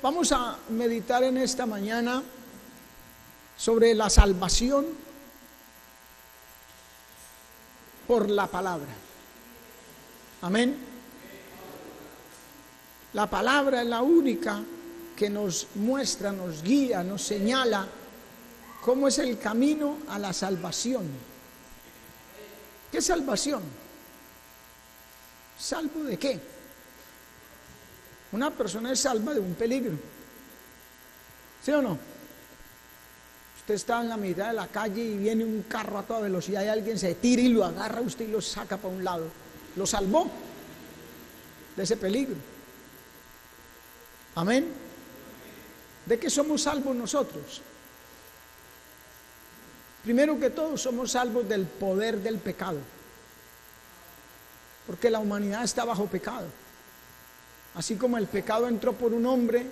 Vamos a meditar en esta mañana sobre la salvación por la palabra. Amén. La palabra es la única que nos muestra, nos guía, nos señala cómo es el camino a la salvación. ¿Qué salvación? ¿Salvo de qué? Una persona es salva de un peligro. ¿Sí o no? Usted está en la mitad de la calle y viene un carro a toda velocidad y alguien se tira y lo agarra a usted y lo saca para un lado. Lo salvó de ese peligro. Amén. ¿De qué somos salvos nosotros? Primero que todo, somos salvos del poder del pecado. Porque la humanidad está bajo pecado. Así como el pecado entró por un hombre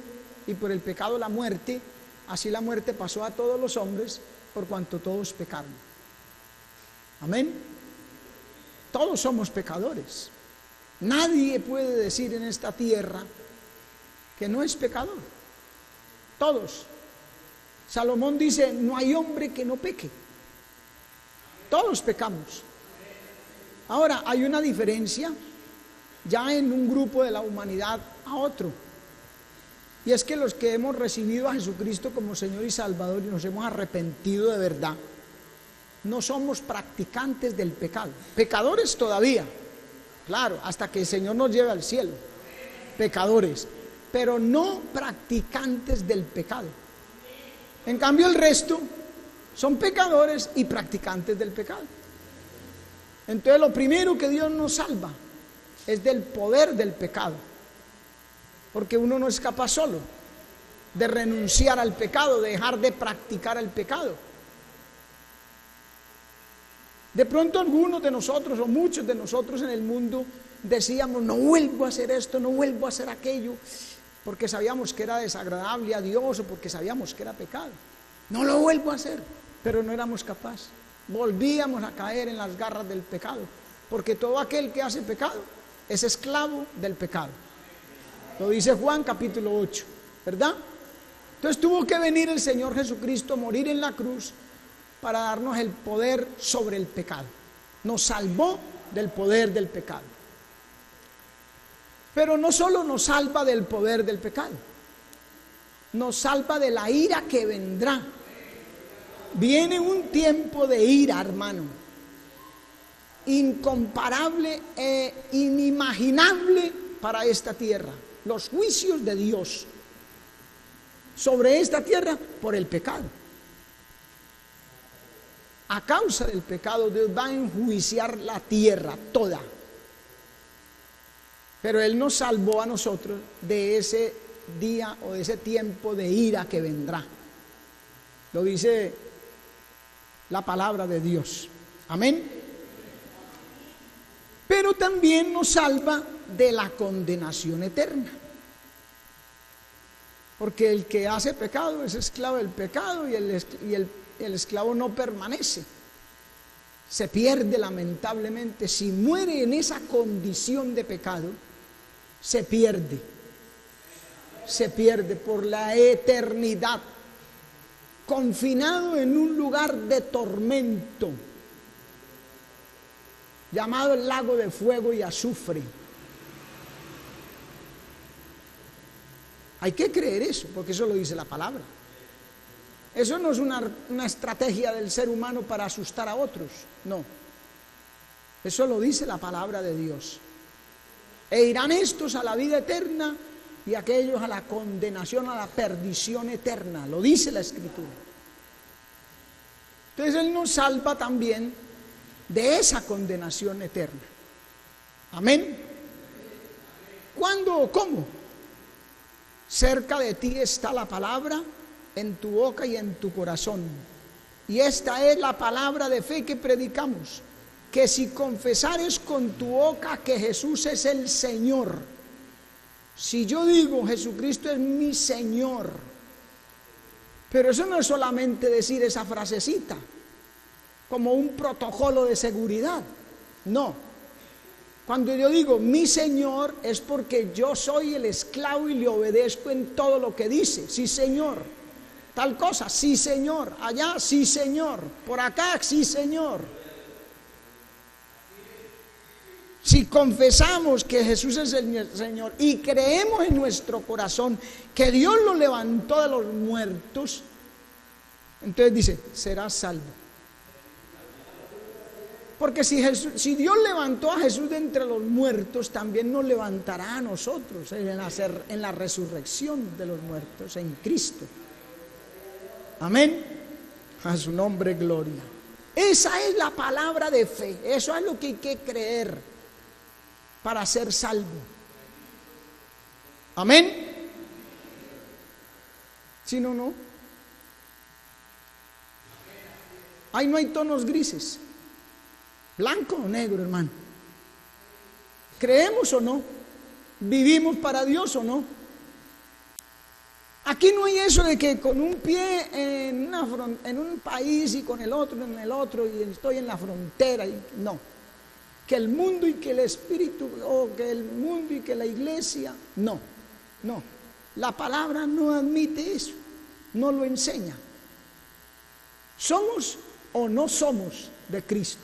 y por el pecado la muerte, así la muerte pasó a todos los hombres por cuanto todos pecaron. Amén. Todos somos pecadores. Nadie puede decir en esta tierra que no es pecador. Todos. Salomón dice, no hay hombre que no peque. Todos pecamos. Ahora, hay una diferencia ya en un grupo de la humanidad a otro. Y es que los que hemos recibido a Jesucristo como Señor y Salvador y nos hemos arrepentido de verdad, no somos practicantes del pecado. Pecadores todavía, claro, hasta que el Señor nos lleve al cielo. Pecadores, pero no practicantes del pecado. En cambio el resto son pecadores y practicantes del pecado. Entonces lo primero que Dios nos salva es del poder del pecado, porque uno no es capaz solo de renunciar al pecado, de dejar de practicar el pecado. De pronto algunos de nosotros o muchos de nosotros en el mundo decíamos, no vuelvo a hacer esto, no vuelvo a hacer aquello, porque sabíamos que era desagradable a Dios o porque sabíamos que era pecado. No lo vuelvo a hacer, pero no éramos capaces. Volvíamos a caer en las garras del pecado, porque todo aquel que hace pecado es esclavo del pecado. Lo dice Juan capítulo 8, ¿verdad? Entonces tuvo que venir el Señor Jesucristo, morir en la cruz para darnos el poder sobre el pecado. Nos salvó del poder del pecado. Pero no solo nos salva del poder del pecado, nos salva de la ira que vendrá. Viene un tiempo de ira, hermano, incomparable e inimaginable para esta tierra. Los juicios de Dios sobre esta tierra por el pecado. A causa del pecado, Dios va a enjuiciar la tierra toda. Pero Él nos salvó a nosotros de ese día o de ese tiempo de ira que vendrá. Lo dice la palabra de Dios. Amén. Pero también nos salva de la condenación eterna. Porque el que hace pecado es esclavo del pecado y el esclavo no permanece. Se pierde lamentablemente. Si muere en esa condición de pecado, se pierde. Se pierde por la eternidad, confinado en un lugar de tormento llamado el lago de fuego y azufre. Hay que creer eso, porque eso lo dice la palabra. Eso no es una estrategia del ser humano para asustar a otros, no. Eso lo dice la palabra de Dios. E irán estos a la vida eterna y aquellos a la condenación, a la perdición eterna. Lo dice la Escritura. Entonces Él nos salva también de esa condenación eterna. Amén. ¿Cuándo o cómo? Cerca de ti está la palabra, en tu boca y en tu corazón. Y esta es la palabra de fe que predicamos, que si confesares con tu boca que Jesús es el Señor, si yo digo Jesucristo es mi Señor, pero eso no es solamente decir esa frasecita como un protocolo de seguridad, no. Cuando yo digo mi Señor es porque yo soy el esclavo y le obedezco en todo lo que dice. Sí, Señor. Tal cosa, sí, Señor. Allá, sí, Señor. Por acá, sí, Señor. Si confesamos que Jesús es el Señor y creemos en nuestro corazón que Dios lo levantó de los muertos, entonces dice, serás salvo. Porque si Dios levantó a Jesús de entre los muertos, también nos levantará a nosotros en la resurrección de los muertos, en Cristo. Amén. A su nombre, gloria. Esa es la palabra de fe. Eso es lo que hay que creer para ser salvo. Amén. Si no, no. Ahí no hay tonos grises. Blanco o negro, hermano. ¿Creemos o no? ¿Vivimos para Dios o no? Aquí no hay eso de que con un pie en un país y con el otro en el otro y estoy en la frontera. No. Que el mundo y que el espíritu, o que el mundo y que la iglesia. No, no. La palabra no admite eso. No lo enseña. ¿Somos o no somos de Cristo?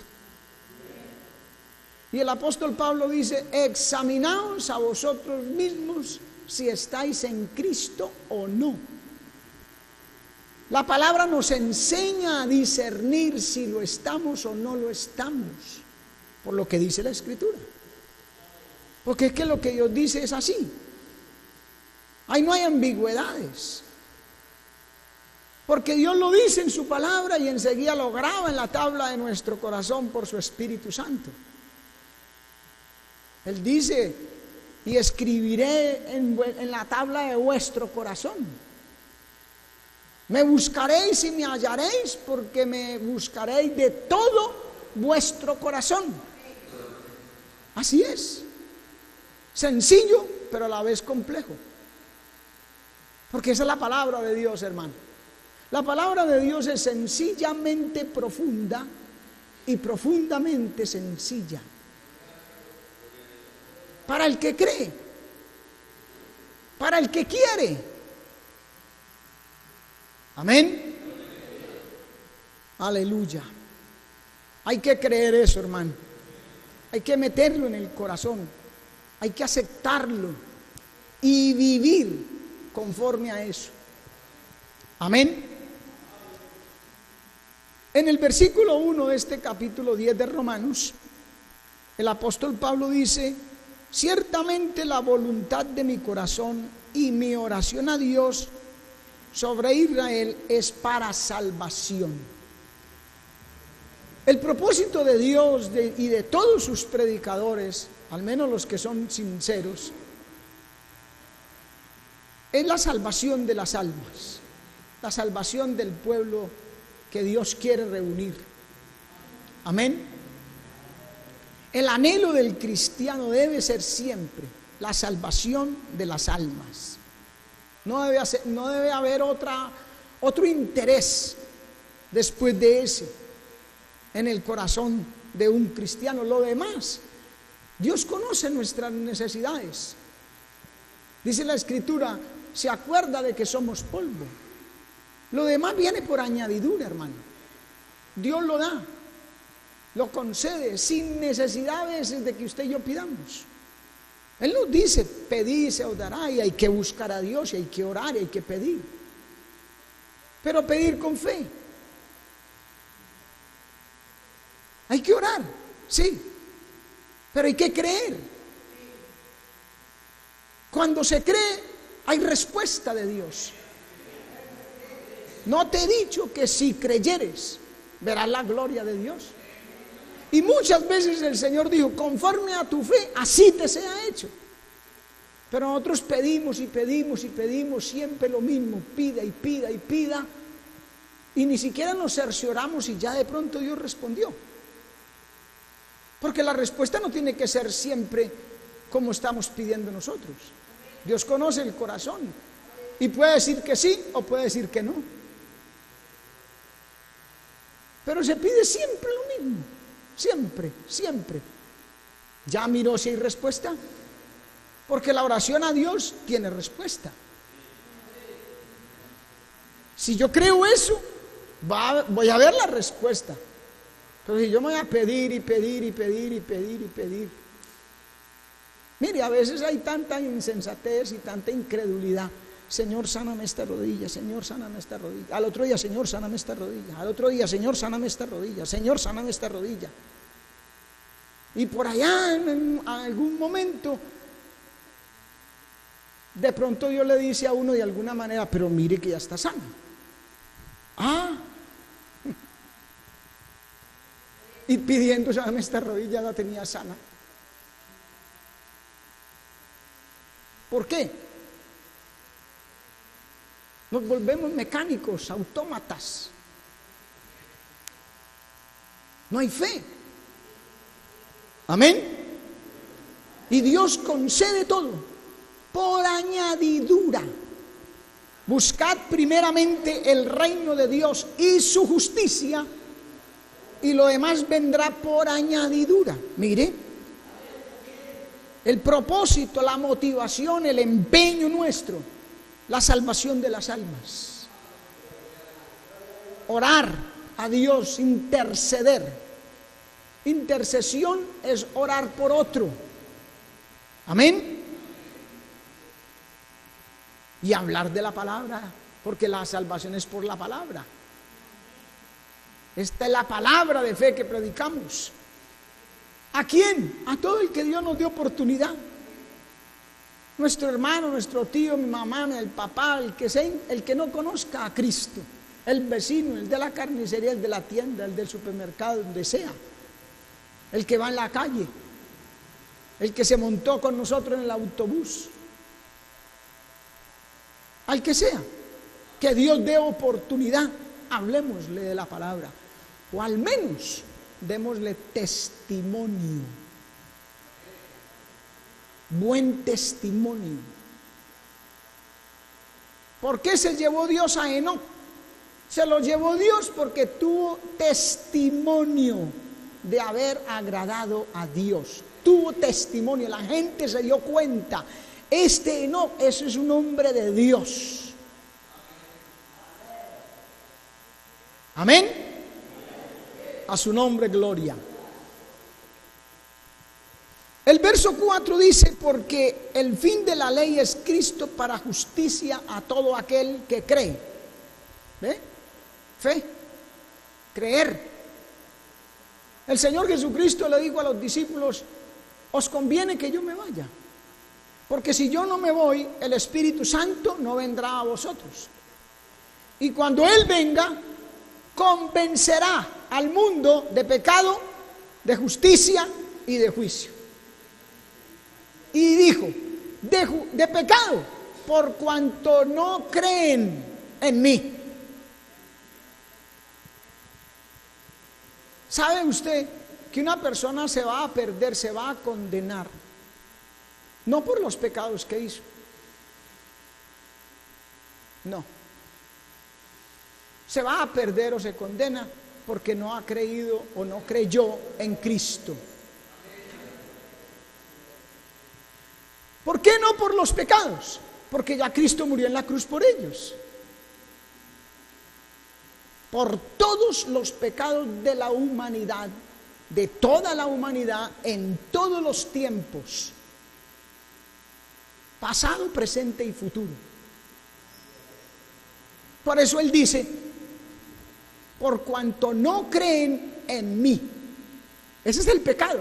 Y el apóstol Pablo dice, examinaos a vosotros mismos si estáis en Cristo o no. La palabra nos enseña a discernir si lo estamos o no lo estamos, por lo que dice la Escritura. Porque es que lo que Dios dice es así. Ahí no hay ambigüedades. Porque Dios lo dice en su palabra y enseguida lo graba en la tabla de nuestro corazón por su Espíritu Santo. Él dice, y escribiré en la tabla de vuestro corazón. Me buscaréis y me hallaréis, porque me buscaréis de todo vuestro corazón. Así es. Sencillo, pero a la vez complejo. Porque esa es la palabra de Dios, hermano. La palabra de Dios es sencillamente profunda y profundamente sencilla. Para el que cree, para el que quiere. Amén. Aleluya. Hay que creer eso, hermano. Hay que meterlo en el corazón. Hay que aceptarlo y vivir conforme a eso. Amén. En el versículo 1 de este capítulo 10 de Romanos, el apóstol Pablo dice: ciertamente la voluntad de mi corazón y mi oración a Dios sobre Israel es para salvación. El propósito de Dios y de todos sus predicadores, al menos los que son sinceros, es la salvación de las almas, la salvación del pueblo que Dios quiere reunir. Amén. El anhelo del cristiano debe ser siempre la salvación de las almas. No debe haber otro interés después de ese en el corazón de un cristiano. Lo demás, Dios conoce nuestras necesidades. Dice la Escritura, se acuerda de que somos polvo. Lo demás viene por añadidura, hermano. Dios lo da, lo concede sin necesidad a veces de que usted y yo pidamos. Él nos dice, pedid y se os dará, y hay que buscar a Dios, y hay que orar, y hay que pedir. Pero pedir con fe. Hay que orar, sí, pero hay que creer. Cuando se cree, hay respuesta de Dios. ¿No te he dicho que si creyeres, verás la gloria de Dios? Y muchas veces el Señor dijo, conforme a tu fe, así te sea hecho. Pero nosotros pedimos y pedimos y pedimos siempre lo mismo, pida y pida y pida, y ni siquiera nos cercioramos y ya de pronto Dios respondió. Porque la respuesta no tiene que ser siempre como estamos pidiendo nosotros. Dios conoce el corazón y puede decir que sí o puede decir que no. Pero se pide siempre lo mismo, siempre, siempre. ¿Ya miró si hay respuesta? Porque la oración a Dios tiene respuesta. Si yo creo eso, voy a ver la respuesta. Pero si yo me voy a pedir y pedir y pedir y pedir y pedir. Mire, a veces hay tanta insensatez y tanta incredulidad. Señor, sáname esta rodilla, Señor, sáname esta rodilla. Al otro día, Señor, sáname esta rodilla. Al otro día, Señor, sáname esta rodilla. Señor, sáname esta rodilla. Y por allá, en algún momento, de pronto Dios le dice a uno de alguna manera, pero mire que ya está sana. Y pidiendo, sáname esta rodilla, la tenía sana. ¿Por qué? Nos volvemos mecánicos, autómatas. No hay fe. Amén. Y Dios concede todo por añadidura. Buscad primeramente el reino de Dios y su justicia, y lo demás vendrá por añadidura. Mire, el propósito, la motivación, el empeño nuestro, la salvación de las almas. Orar a Dios, interceder. Intercesión es orar por otro. Amén. Y hablar de la palabra, porque la salvación es por la palabra. Esta es la palabra de fe que predicamos. ¿A quién? A todo el que Dios nos dio oportunidad. Nuestro hermano, nuestro tío, mi mamá, el papá, el que no conozca a Cristo, el vecino, el de la carnicería, el de la tienda, el del supermercado, donde sea, el que va en la calle, el que se montó con nosotros en el autobús, al que sea, que Dios dé oportunidad, hablemosle de la palabra, o al menos démosle testimonio, buen testimonio. ¿Por qué se llevó Dios a Enoc? Se lo llevó Dios porque tuvo testimonio de haber agradado a Dios. Tuvo testimonio, la gente se dio cuenta. Este Enoc, ese es un hombre de Dios. Amén. A su nombre gloria. El verso 4 dice, porque el fin de la ley es Cristo para justicia a todo aquel que cree. ¿Ve? Fe, creer. El Señor Jesucristo le dijo a los discípulos, os conviene que yo me vaya, porque si yo no me voy, el Espíritu Santo no vendrá a vosotros. Y cuando Él venga, convencerá al mundo de pecado, de justicia y de juicio. Y dijo, de pecado, por cuanto no creen en mí. ¿Sabe usted que una persona se va a perder, se va a condenar? No por los pecados que hizo. No. Se va a perder o se condena porque no ha creído o no creyó en Cristo. ¿Por qué no por los pecados? Porque ya Cristo murió en la cruz por ellos. Por todos los pecados de la humanidad, de toda la humanidad, en todos los tiempos, pasado, presente y futuro. Por eso Él dice, por cuanto no creen en mí. Ese es el pecado.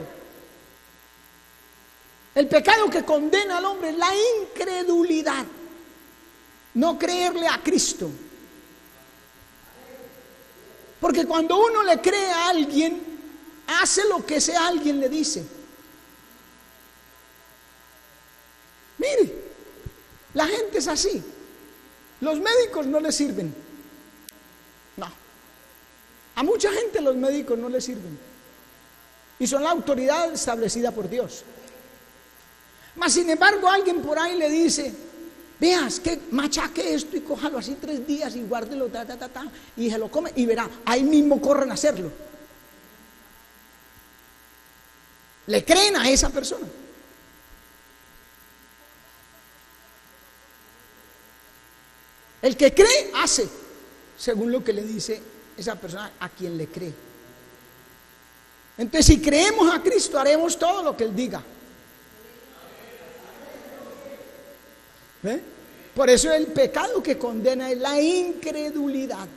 El pecado que condena al hombre es la incredulidad, no creerle a Cristo. Porque cuando uno le cree a alguien, hace lo que ese alguien le dice. Mire, la gente es así. Los médicos no le sirven. No. A mucha gente los médicos no le sirven. Y son la autoridad establecida por Dios. Mas sin embargo alguien por ahí le dice, veas que machaque esto y cójalo así 3 días y guárdelo, y se lo come y verá, ahí mismo corren a hacerlo. Le creen a esa persona. El que cree, hace según lo que le dice esa persona a quien le cree. Entonces, si creemos a Cristo, haremos todo lo que Él diga. ¿Ve? Por eso el pecado que condena es la incredulidad.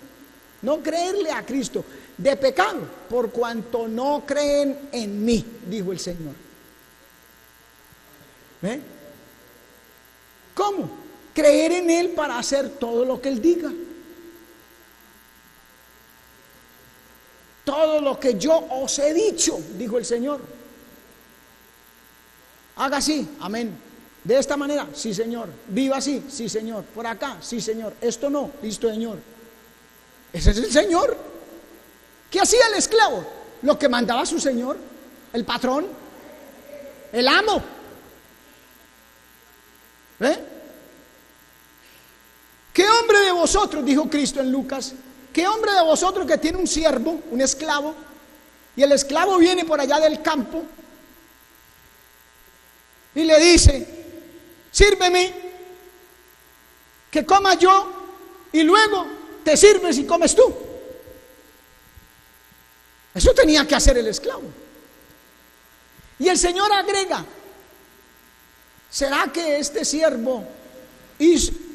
No creerle a Cristo. De pecado, por cuanto no creen en mí, dijo el Señor. ¿Ve? ¿Cómo? Creer en Él para hacer todo lo que Él diga. Todo lo que yo os he dicho, dijo el Señor. Haga así, amén. De esta manera, sí, Señor. Viva así, sí, Señor. Por acá, sí, Señor. Esto no, listo, Señor. Ese es el Señor. ¿Qué hacía el esclavo? Lo que mandaba su Señor, el patrón, el amo. ¿Ve? ¿Qué hombre de vosotros, dijo Cristo en Lucas, qué hombre de vosotros que tiene un siervo, un esclavo, y el esclavo viene por allá del campo y le dice: sírveme, que coma yo, y luego te sirves y comes tú? Eso tenía que hacer el esclavo. Y el Señor agrega: ¿será que este siervo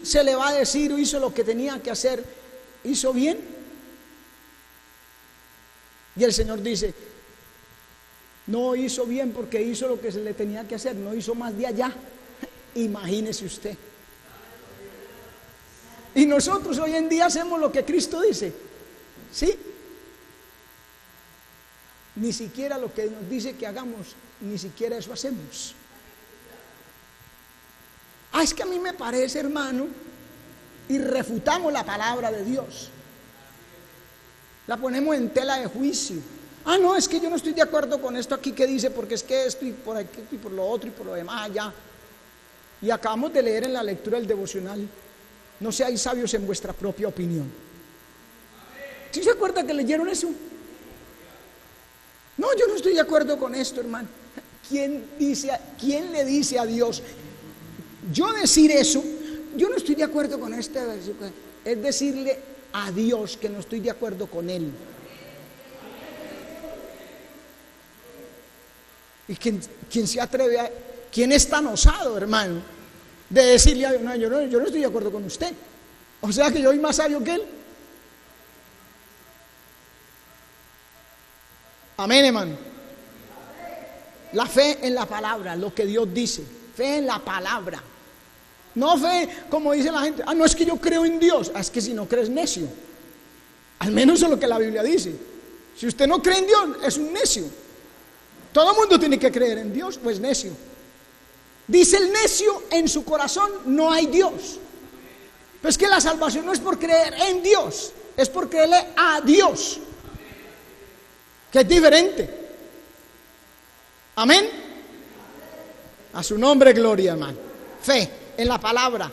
se le va a decir, hizo lo que tenía que hacer, hizo bien? Y el Señor dice: no hizo bien porque hizo lo que se le tenía que hacer, no hizo más de allá. Imagínese usted. Y nosotros hoy en día hacemos lo que Cristo dice, ¿sí? Ni siquiera lo que nos dice que hagamos, ni siquiera eso hacemos. Es que a mí me parece, hermano, y refutamos la palabra de Dios. La ponemos en tela de juicio. No, es que yo no estoy de acuerdo con esto aquí que dice, porque es que esto y por aquí y por lo otro y por lo demás allá. Y acabamos de leer en la lectura del devocional: no seáis sabios en vuestra propia opinión. ¿Sí se acuerda que leyeron eso? No, yo no estoy de acuerdo con esto, hermano. ¿Quién le dice a Dios? Yo decir eso, yo no estoy de acuerdo con este versículo, es decirle a Dios que no estoy de acuerdo con Él. ¿Y quién se atreve a... ¿Quién es tan osado, hermano, de decirle a Dios: no, yo no estoy de acuerdo con usted? O sea que yo soy más sabio que Él. Amén, hermano. La fe en la palabra, lo que Dios dice. Fe en la palabra. No fe como dice la gente: no, es que yo creo en Dios. Es que si no crees, necio. Al menos eso es lo que la Biblia dice. Si usted no cree en Dios, es un necio. Todo el mundo tiene que creer en Dios, pues necio. Dice el necio: en su corazón no hay Dios. Pero es que la salvación no es por creer en Dios, es por creerle a Dios, que es diferente. Amén. A su nombre, gloria, hermano. Fe en la palabra.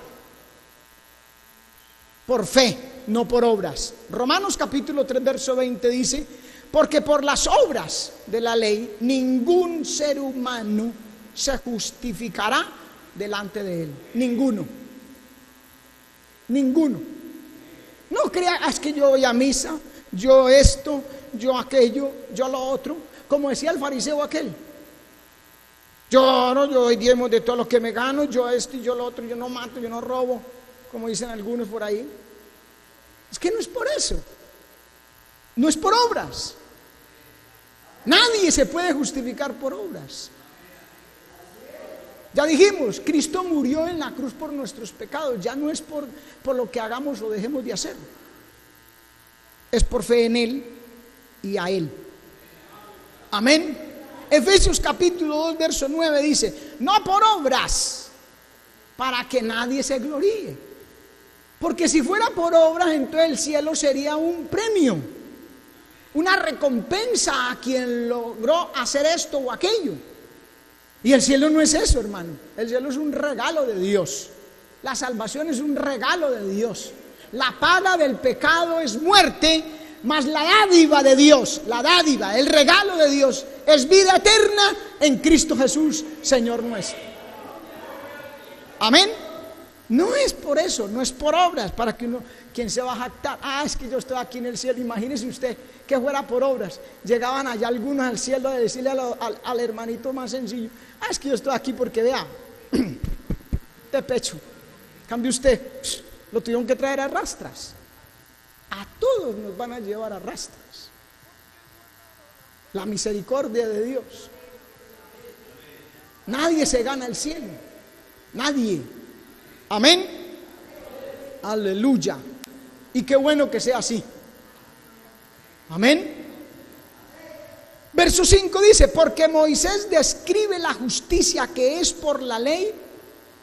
Por fe, no por obras. Romanos capítulo 3, verso 20 dice: porque por las obras de la ley ningún ser humano se justificará delante de Él. Ninguno. No crea: es que yo voy a misa, yo esto, yo aquello, yo lo otro. Como decía el fariseo aquel: yo doy diezmos de todo lo que me gano, yo esto y yo lo otro, yo no mato, yo no robo, como dicen algunos por ahí. Es que no es por eso, no es por obras. Nadie se puede justificar por obras. Ya dijimos, Cristo murió en la cruz por nuestros pecados. Ya no es por lo que hagamos o dejemos de hacer, es por fe en Él y a Él. Amén. Efesios capítulo 2, verso 9 dice: no por obras, para que nadie se gloríe. Porque si fuera por obras, entonces el cielo sería un premio, una recompensa a quien logró hacer esto o aquello. Y el cielo no es eso, hermano. El cielo es un regalo de Dios. La salvación es un regalo de Dios. La paga del pecado es muerte, mas la dádiva de Dios, la dádiva, el regalo de Dios es vida eterna en Cristo Jesús, Señor nuestro. Amén. No es por eso, no es por obras, para que uno, quien se va a jactar, es que yo estoy aquí en el cielo. Imagínese usted que fuera por obras. Llegaban allá algunos al cielo a decirle al hermanito más sencillo, es que yo estoy aquí porque vea, de pecho. Cambie usted, lo tuvieron que traer a rastras. A todos nos van a llevar a rastras. La misericordia de Dios. Nadie se gana el cielo. Nadie. Amén. Aleluya. Y qué bueno que sea así. Amén. Verso 5 dice: porque Moisés describe la justicia que es por la ley,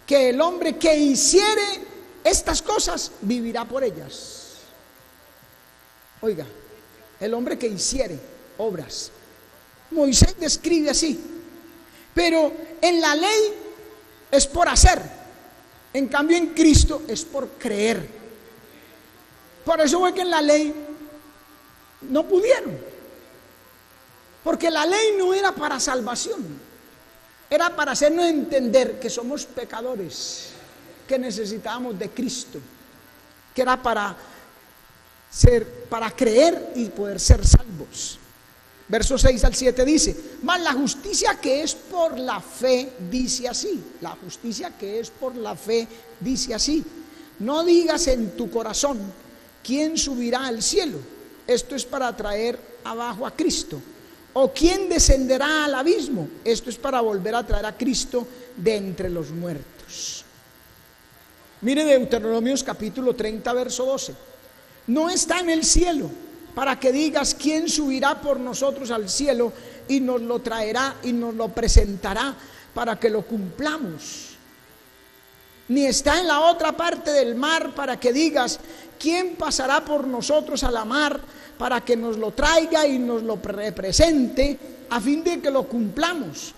que el hombre que hiciere estas cosas vivirá por ellas. Oiga, el hombre que hiciere obras. Moisés describe así. Pero en la ley es por hacer. En cambio en Cristo es por creer. Por eso fue que en la ley no pudieron. Porque la ley no era para salvación. Era para hacernos entender que somos pecadores, que necesitábamos de Cristo, que era para creer y poder ser salvos. Versos 6 al 7 dice: mas la justicia que es por la fe dice así. La justicia que es por la fe dice así: no digas en tu corazón, ¿quién subirá al cielo? Esto es para traer abajo a Cristo. ¿O quién descenderá al abismo? Esto es para volver a traer a Cristo de entre los muertos. Mire Deuteronomios capítulo 30 verso 12. No está en el cielo para que digas quién subirá por nosotros al cielo y nos lo traerá y nos lo presentará para que lo cumplamos. Ni está en la otra parte del mar para que digas quién pasará por nosotros a la mar para que nos lo traiga y nos lo represente a fin de que lo cumplamos.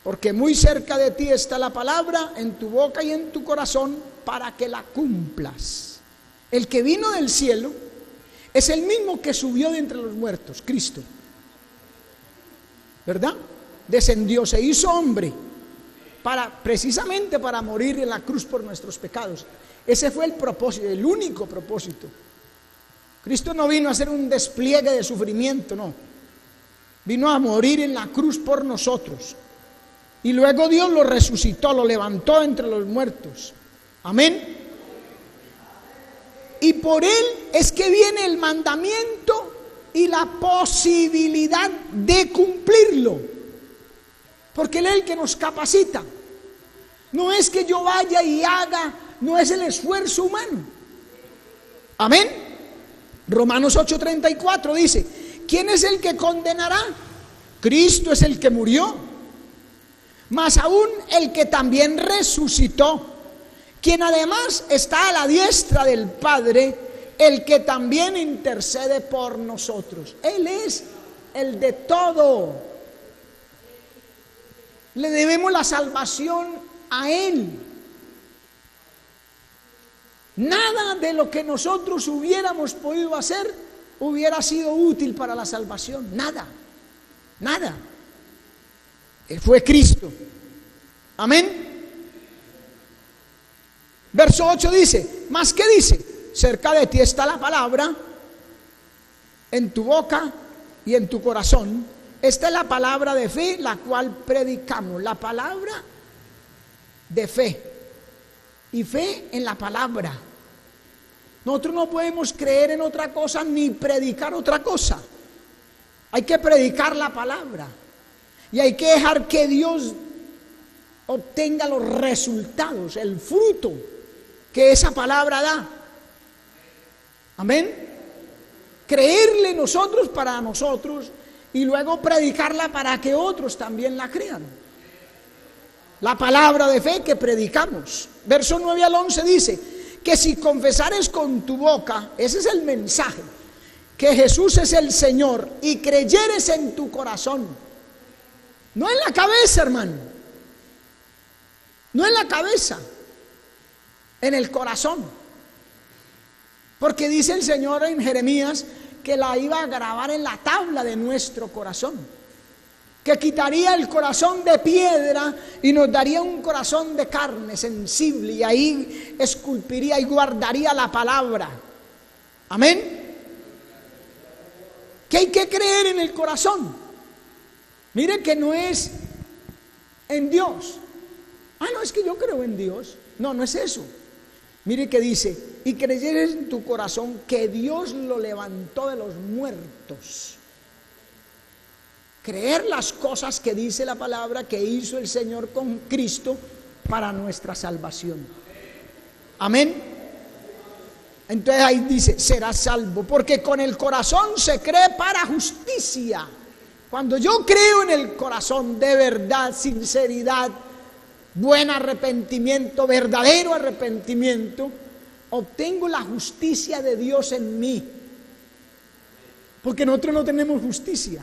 Porque muy cerca de ti está la palabra, en tu boca y en tu corazón, para que la cumplas. El que vino del cielo es el mismo que subió de entre los muertos, Cristo. ¿Verdad? Descendió, se hizo hombre precisamente para morir en la cruz por nuestros pecados. Ese fue el propósito, el único propósito. Cristo no vino a hacer un despliegue de sufrimiento, no. Vino a morir en la cruz por nosotros. Y luego Dios lo resucitó, lo levantó entre los muertos. Amén. Y por Él es que viene el mandamiento y la posibilidad de cumplirlo. Porque Él es el que nos capacita. No es que yo vaya y haga, no es el esfuerzo humano. Amén. Romanos 8:34 dice: ¿quién es el que condenará? Cristo es el que murió, mas aún el que también resucitó, quien además está a la diestra del Padre, el que también intercede por nosotros. Él es el de todo. Le debemos la salvación a Él. Nada de lo que nosotros hubiéramos podido hacer hubiera sido útil para la salvación. Nada, nada. Fue Cristo. Amén. Verso 8 dice: ¿más qué dice? Cerca de ti está la palabra, en tu boca y en tu corazón. Esta es la palabra de fe, la cual predicamos. La palabra de fe. Y fe en la palabra. Nosotros no podemos creer en otra cosa ni predicar otra cosa. Hay que predicar la palabra. Y hay que dejar que Dios obtenga los resultados, el fruto que esa palabra da. Amén. Creerle nosotros para nosotros y luego predicarla para que otros también la crean. La palabra de fe que predicamos. Verso 9 al 11 dice que si confesares con tu boca, ese es el mensaje, que Jesús es el Señor, y creyeres en tu corazón, no en la cabeza, hermano, no en la cabeza, en el corazón. Porque dice el Señor en Jeremías que la iba a grabar en la tabla de nuestro corazón. que quitaría el corazón de piedra y nos daría un corazón de carne sensible, y ahí esculpiría y guardaría la palabra. Amén. Que hay que creer en el corazón. Mire que no es en Dios. No, es que yo creo en Dios. No, no es eso. Mire que dice: y creyeres en tu corazón que Dios lo levantó de los muertos. Creer las cosas que dice la palabra que hizo el Señor con Cristo para nuestra salvación. Amén. Entonces ahí dice: serás salvo, porque con el corazón se cree para justicia. Cuando yo creo en el corazón de verdad, sinceridad, buen arrepentimiento, verdadero arrepentimiento, obtengo la justicia de Dios en mí. Porque nosotros no tenemos justicia.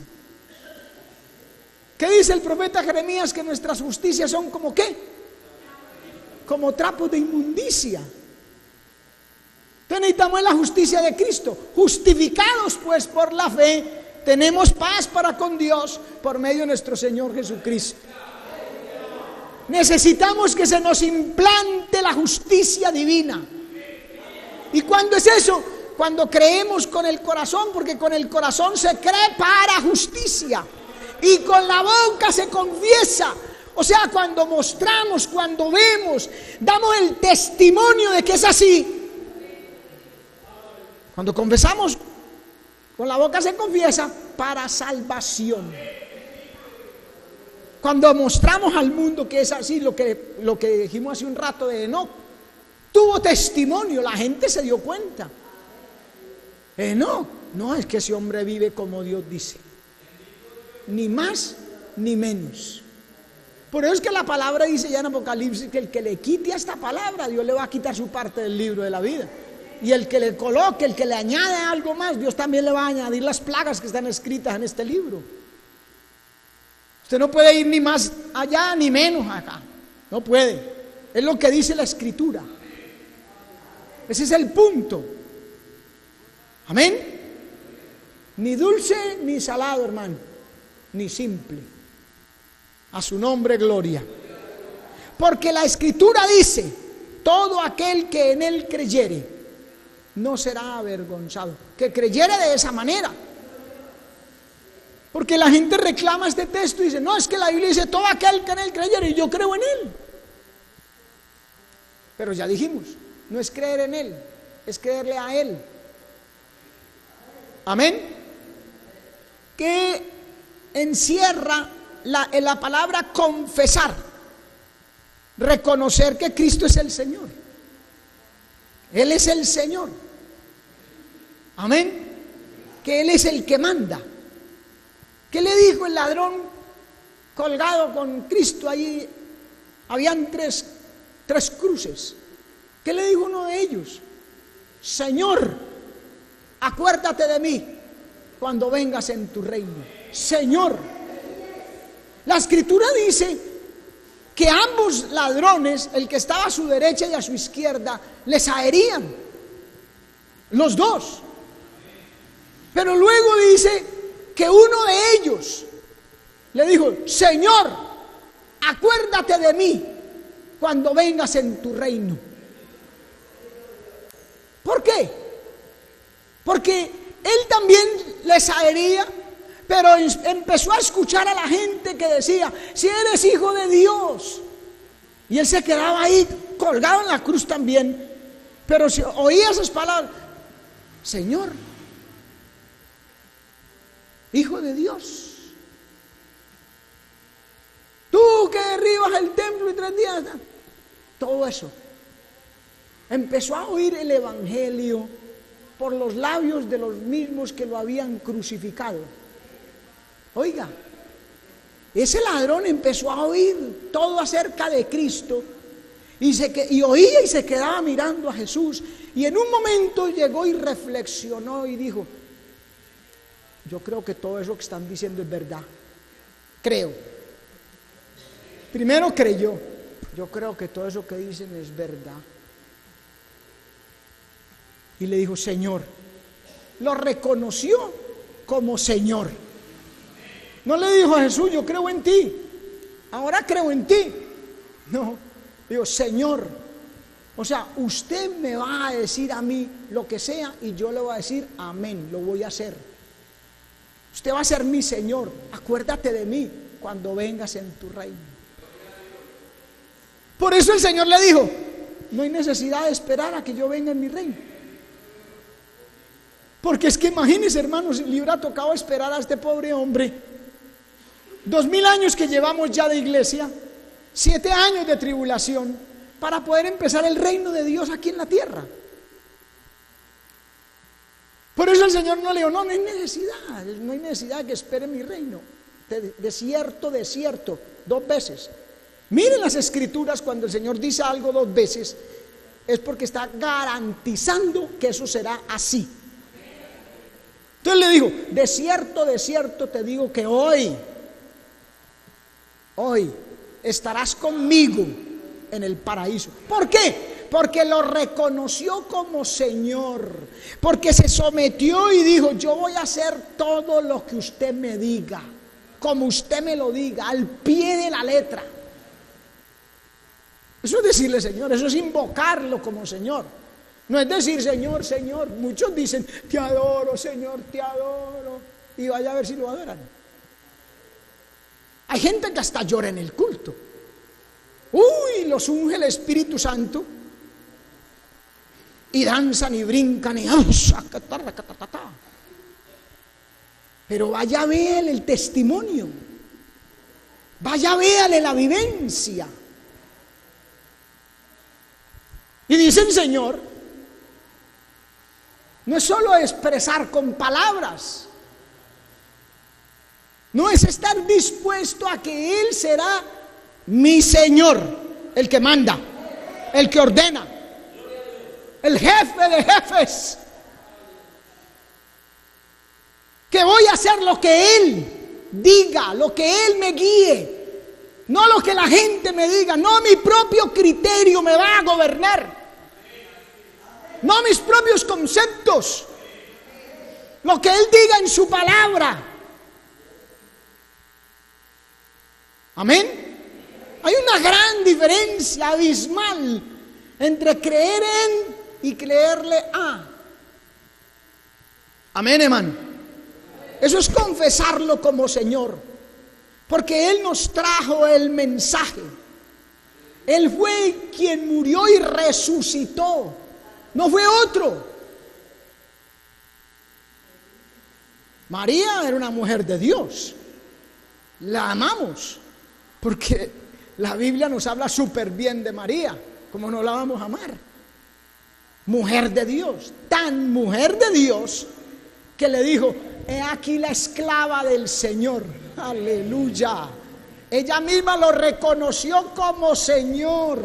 ¿Qué dice el profeta Jeremías? Que nuestras justicias son como ¿qué? Como trapos de inmundicia. Entonces necesitamos la justicia de Cristo. Justificados pues por la fe, tenemos paz para con Dios por medio de nuestro Señor Jesucristo. Necesitamos que se nos implante la justicia divina. ¿Y cuándo es eso? Cuando creemos con el corazón, porque con el corazón se cree para justicia y con la boca se confiesa. O sea, cuando mostramos, cuando vemos, damos el testimonio de que es así. Cuando confesamos, con la boca se confiesa para salvación. Cuando mostramos al mundo que es así, lo que dijimos hace un rato de Enoc, tuvo testimonio, la gente se dio cuenta. Enoc, no, es que ese hombre vive como Dios dice, ni más ni menos. Por eso es que la palabra dice ya en Apocalipsis que el que le quite a esta palabra, Dios le va a quitar su parte del libro de la vida. Y el que le coloque, el que le añade algo más, Dios también le va a añadir las plagas que están escritas en este libro. Usted no puede ir ni más allá ni menos acá. No puede. Es lo que dice la Escritura. Ese es el punto. Amén. Ni dulce ni salado, hermano. Ni simple. A su nombre gloria. Porque la Escritura dice: todo aquel que en él creyere no será avergonzado. Que creyere de esa manera. Porque la gente reclama este texto y dice: no, es que la Biblia dice todo aquel que en él creyere, y yo creo en él. Pero ya dijimos, no es creer en él, es creerle a él. Amén. Que encierra la palabra confesar, reconocer que Cristo es el Señor. Él es el Señor. Amén. Que Él es el que manda. ¿Qué le dijo el ladrón colgado con Cristo allí? Habían tres cruces. ¿Qué le dijo uno de ellos? Señor, acuérdate de mí cuando vengas en tu reino. Señor. La Escritura dice que ambos ladrones, el que estaba a su derecha y a su izquierda, les aherían. Los dos. Pero luego dice que uno de ellos le dijo: Señor, acuérdate de mí cuando vengas en tu reino. ¿Por qué? Porque él también les ahería, pero empezó a escuchar a la gente que decía: si eres hijo de Dios. Y él se quedaba ahí colgado en la cruz también. Pero si oía esas palabras: Señor, hijo de Dios, tú que derribas el templo y 3 días, todo eso. Empezó a oír el evangelio por los labios de los mismos que lo habían crucificado. Oiga, ese ladrón empezó a oír todo acerca de Cristo y oía y se quedaba mirando a Jesús, y en un momento llegó y reflexionó y dijo: yo creo que todo eso que están diciendo es verdad. Creo. Primero creyó: yo creo que todo eso que dicen es verdad. Y le dijo: Señor. Lo reconoció como Señor. No le dijo a Jesús, yo creo en ti, ahora creo en ti. No, digo, Señor, o sea, usted me va a decir a mí lo que sea y yo le voy a decir amén, lo voy a hacer. Usted va a ser mi Señor, acuérdate de mí cuando vengas en tu reino. Por eso el Señor le dijo, no hay necesidad de esperar a que yo venga en mi reino. Porque es que imagínense, hermanos, si le hubiera tocado esperar a este pobre hombre 2000 años que llevamos ya de iglesia, 7 años de tribulación, para poder empezar el reino de Dios aquí en la tierra. Por eso el Señor no le dijo, no hay necesidad de que espere mi reino. De cierto, 2 veces. Miren las escrituras, cuando el Señor dice algo 2 veces, es porque está garantizando que eso será así. Entonces le dijo, de cierto te digo que hoy estarás conmigo en el paraíso. ¿Por qué? Porque lo reconoció como Señor, porque se sometió y dijo, yo voy a hacer todo lo que usted me diga, como usted me lo diga, al pie de la letra. Eso es decirle Señor, eso es invocarlo como Señor. No es decir Señor, Señor. Muchos dicen, te adoro Señor, te adoro, y vaya a ver si lo adoran. Hay gente que hasta llora en el culto. Uy, los unge el Espíritu Santo y danzan y brincan y pero vaya, véale el testimonio, vaya, véale la vivencia. Y dice el Señor, no es solo expresar con palabras, no es estar dispuesto a que Él será mi Señor, el que manda, el que ordena, el jefe de jefes, que voy a hacer lo que Él diga, lo que Él me guíe, no lo que la gente me diga, no mi propio criterio me va a gobernar, no mis propios conceptos, lo que Él diga en su palabra. Amén. Hay una gran diferencia abismal entre creer en y creerle a. Amén, hermano. Eso es confesarlo como Señor, porque Él nos trajo el mensaje. Él fue quien murió y resucitó, no fue otro. María era una mujer de Dios, la amamos, porque la Biblia nos habla súper bien de María, como no la vamos a amar. Mujer de Dios, tan mujer de Dios, que le dijo, he aquí la esclava del Señor, aleluya. Ella misma lo reconoció como Señor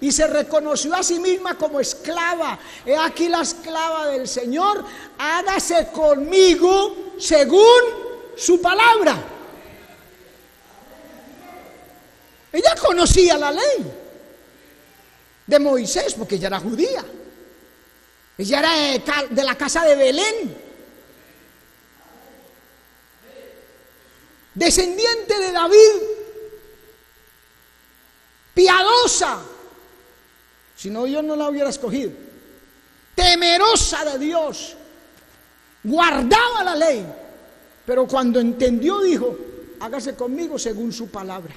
y se reconoció a sí misma como esclava. He aquí la esclava del Señor, hágase conmigo según su palabra. Ella conocía la ley de Moisés porque ella era judía. Ella era de la casa de Belén, descendiente de David, piadosa, si no Dios no la hubiera escogido, temerosa de Dios, guardaba la ley, pero cuando entendió dijo, hágase conmigo según su palabra,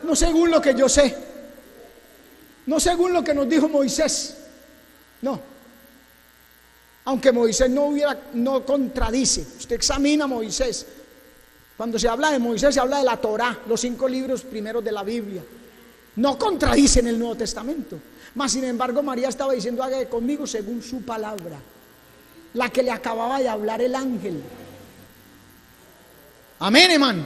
no según lo que yo sé, no según lo que nos dijo Moisés, no. Aunque Moisés no contradice. Usted examina a Moisés. Cuando se habla de Moisés se habla de la Torá, los 5 libros primeros de la Biblia. No contradicen el Nuevo Testamento. Mas sin embargo María estaba diciendo, hágase conmigo según su palabra, la que le acababa de hablar el ángel. Amén, hermano.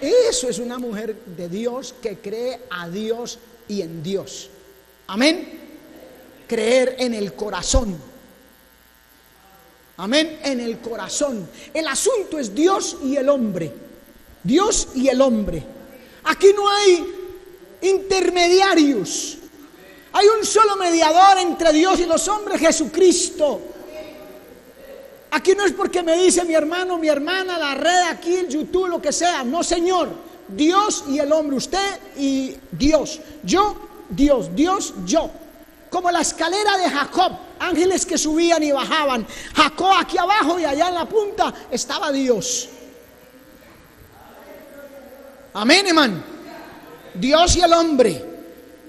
Eso es una mujer de Dios que cree a Dios y en Dios. Amén. Creer en el corazón. Amén, en el corazón. El asunto es Dios y el hombre. Dios y el hombre. Aquí no hay intermediarios. Hay un solo mediador entre Dios y los hombres, Jesucristo. Aquí no es porque me dice mi hermano, mi hermana, la red, aquí, el YouTube, lo que sea. No, Señor. Dios y el hombre, usted y Dios. Yo, Dios, Dios, yo. Como la escalera de Jacob, ángeles que subían y bajaban. Jacob aquí abajo y allá en la punta estaba Dios. Amén, hermano. Dios y el hombre.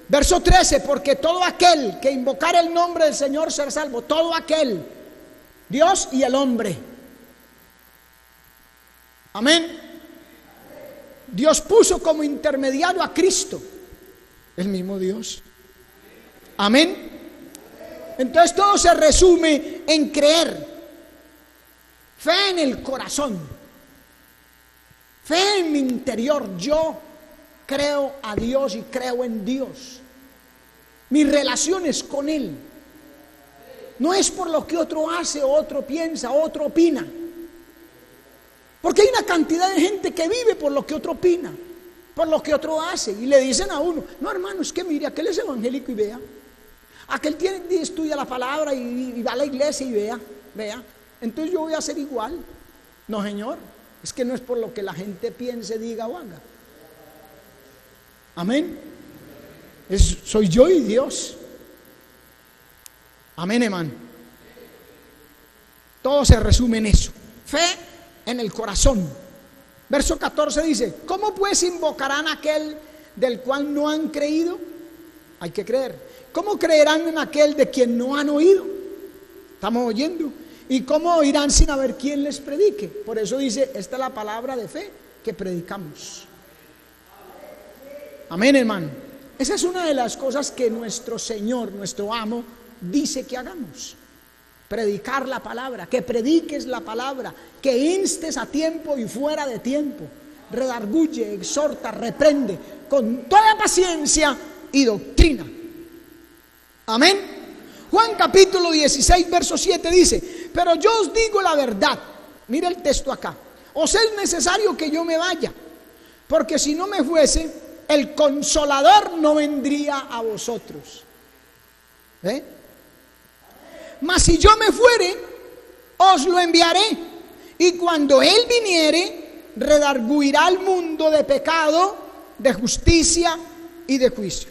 Verso 13, porque todo aquel que invocar el nombre del Señor será salvo. Todo aquel. Dios y el hombre. Amén. Dios puso como intermediario a Cristo, el mismo Dios. Amén. Entonces todo se resume en creer. Fe en el corazón. Fe en mi interior. Yo creo a Dios y creo en Dios. Mis relaciones con Él. No es por lo que otro hace, otro piensa, otro opina. Porque hay una cantidad de gente que vive por lo que otro opina, por lo que otro hace. Y le dicen a uno, no hermano, es que mire, aquel es evangélico y vea. Aquel estudia la palabra y va a la iglesia y vea. Entonces yo voy a ser igual. No, Señor, es que no es por lo que la gente piense, diga o haga. Amén. Soy yo y Dios. Amén, hermano. Todo se resume en eso. Fe en el corazón. Verso 14 dice, ¿cómo pues invocarán a aquel del cual no han creído? Hay que creer. ¿Cómo creerán en aquel de quien no han oído? Estamos oyendo. ¿Y cómo oirán sin haber quien les predique? Por eso dice, esta es la palabra de fe que predicamos. Amén, hermano. Esa es una de las cosas que nuestro Señor, nuestro amo, dice que hagamos. Predicar la palabra, que prediques la palabra, que instes a tiempo y fuera de tiempo, redarguye, exhorta, reprende con toda paciencia y doctrina. Amén. Juan capítulo 16 verso 7 dice, pero yo os digo la verdad. Mira el texto acá. Os es necesario que yo me vaya, porque si no me fuese, el Consolador no vendría a vosotros. Mas si yo me fuere, os lo enviaré. Y cuando Él viniere, redarguirá al mundo de pecado, de justicia y de juicio.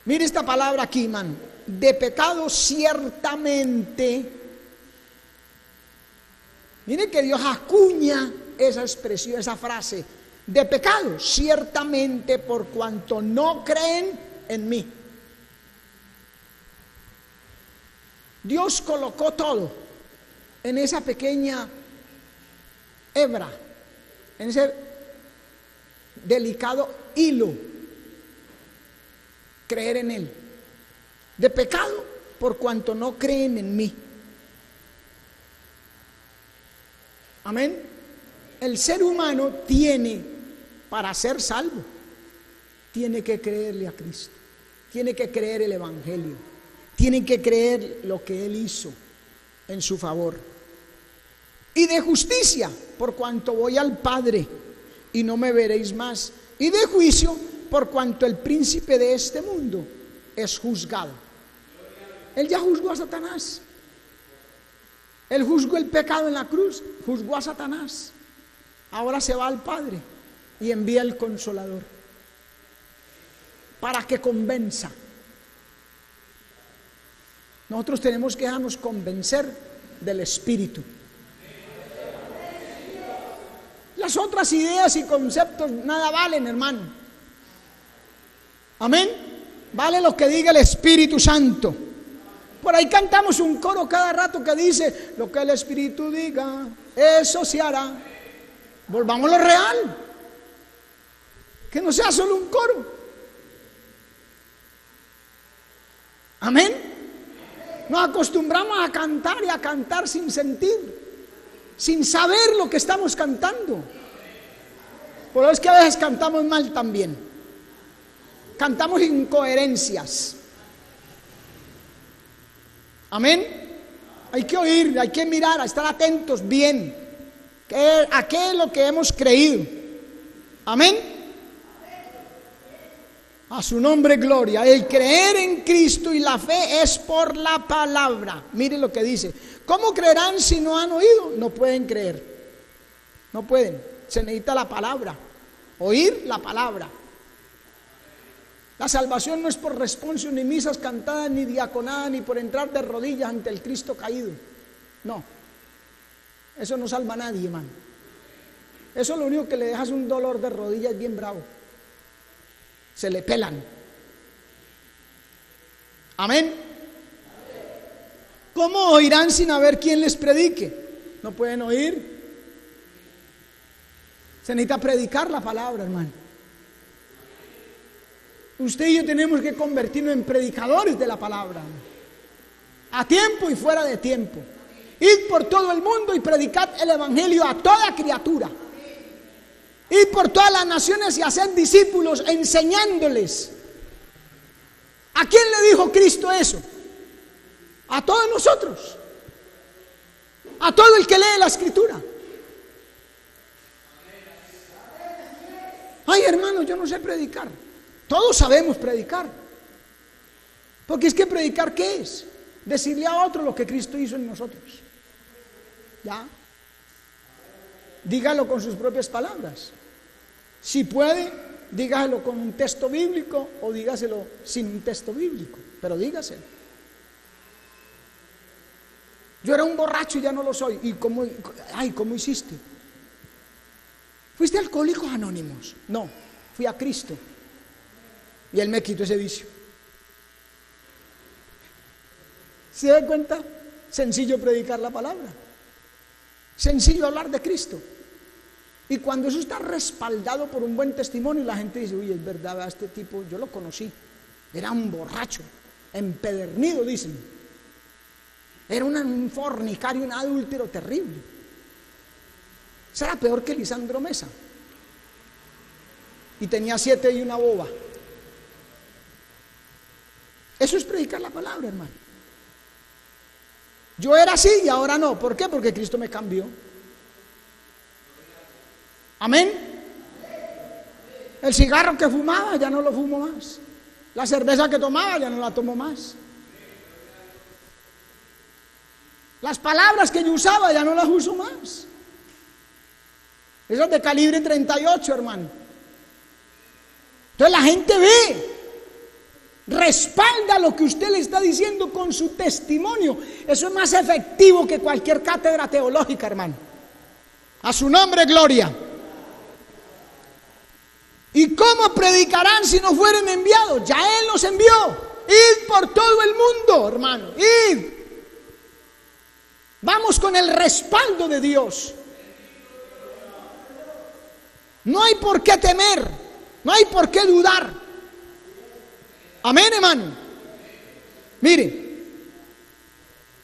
Mire esta palabra aquí, man. De pecado ciertamente. Mire que Dios acuña esa expresión, esa frase. De pecado ciertamente por cuanto no creen en mí. Dios colocó todo en esa pequeña hebra, en ese delicado hilo. Creer en Él. De pecado por cuanto no creen en mí. Amén. El ser humano tiene, para ser salvo, tiene que creerle a Cristo. Tiene que creer el Evangelio. Tienen que creer lo que Él hizo en su favor. Y de justicia, por cuanto voy al Padre y no me veréis más. Y de juicio, por cuanto el príncipe de este mundo es juzgado. Él ya juzgó a Satanás. Él juzgó el pecado en la cruz, juzgó a Satanás. Ahora se va al Padre y envía el Consolador para que convenza. Nosotros tenemos que dejarnos convencer del Espíritu. Las otras ideas y conceptos nada valen, hermano. Amén. Vale lo que diga el Espíritu Santo. Por ahí cantamos un coro cada rato que dice, lo que el Espíritu diga, eso se hará. Volvamos a lo real. Que no sea solo un coro. Amén. Nos acostumbramos a cantar y a cantar sin sentir, sin saber lo que estamos cantando. Por eso es que a veces cantamos mal también. Cantamos incoherencias. Amén. Hay que oír, hay que mirar, a estar atentos bien. ¿A qué es lo que hemos creído? Amén. A su nombre gloria. El creer en Cristo y la fe es por la palabra. Mire lo que dice. ¿Cómo creerán si no han oído? No pueden creer. No pueden. Se necesita la palabra. Oír la palabra. La salvación no es por responso, ni misas cantadas, ni diaconada, ni por entrar de rodillas ante el Cristo caído. No. Eso no salva a nadie, hermano. Eso lo único que le deja es un dolor de rodillas bien bravo. Se le pelan. Amén. ¿Cómo oirán sin haber quien les predique? No pueden oír. Se necesita predicar la palabra, hermano. Usted y yo tenemos que convertirnos en predicadores de la palabra, a tiempo y fuera de tiempo. Id por todo el mundo y predicad el evangelio a toda criatura. Id por todas las naciones y haced discípulos, enseñándoles. ¿A quién le dijo Cristo eso? A todos nosotros. A todo el que lee la escritura. Ay, hermano, yo no sé predicar. Todos sabemos predicar. Porque es que predicar, ¿qué es? Decirle a otro lo que Cristo hizo en nosotros. ¿Ya? Dígalo con sus propias palabras. Si puede, dígaselo con un texto bíblico o dígaselo sin un texto bíblico, pero dígaselo. Yo era un borracho y ya no lo soy. ¿Y cómo hiciste? ¿Fuiste a Alcohólicos Anónimos? No, fui a Cristo y Él me quitó ese vicio. ¿Se da cuenta? Sencillo predicar la palabra, sencillo hablar de Cristo. Y cuando eso está respaldado por un buen testimonio, la gente dice: uy, es verdad, a este tipo yo lo conocí, era un borracho, empedernido, dicen, era un fornicario, un adúltero terrible. Será peor que Lisandro Mesa, y tenía 7 y una boba. Eso es predicar la palabra, hermano. Yo era así y ahora no. ¿Por qué? Porque Cristo me cambió. Amén. El cigarro que fumaba ya no lo fumo más. La cerveza que tomaba ya no la tomo más. Las palabras que yo usaba ya no las uso más. Esas de calibre 38, hermano. Entonces la gente ve, respalda lo que usted le está diciendo con su testimonio. Eso es más efectivo que cualquier cátedra teológica, hermano. A su nombre, gloria. ¿Y cómo predicarán si no fueren enviados? Ya Él nos envió. Id por todo el mundo, hermano. Id. Vamos con el respaldo de Dios. No hay por qué temer, no hay por qué dudar. Amén, hermano. Mire,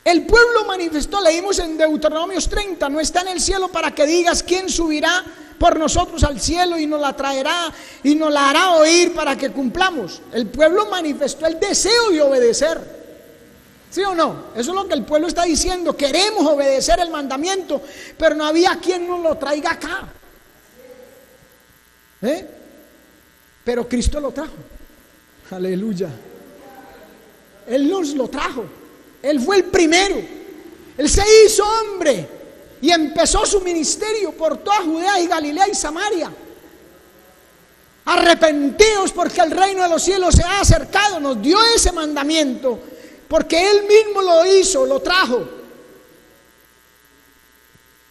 el pueblo manifestó, leímos en Deuteronomios 30, no está en el cielo para que digas quién subirá por nosotros al cielo y nos la traerá y nos la hará oír para que cumplamos. El pueblo manifestó el deseo de obedecer. ¿Sí o no? Eso es lo que el pueblo está diciendo. Queremos obedecer el mandamiento, pero no había quien nos lo traiga acá. Pero Cristo lo trajo. Aleluya. Él nos lo trajo. Él fue el primero. Él se hizo hombre y empezó su ministerio por toda Judea y Galilea y Samaria. Arrepentíos porque el reino de los cielos se ha acercado. Nos dio ese mandamiento porque Él mismo lo hizo, lo trajo.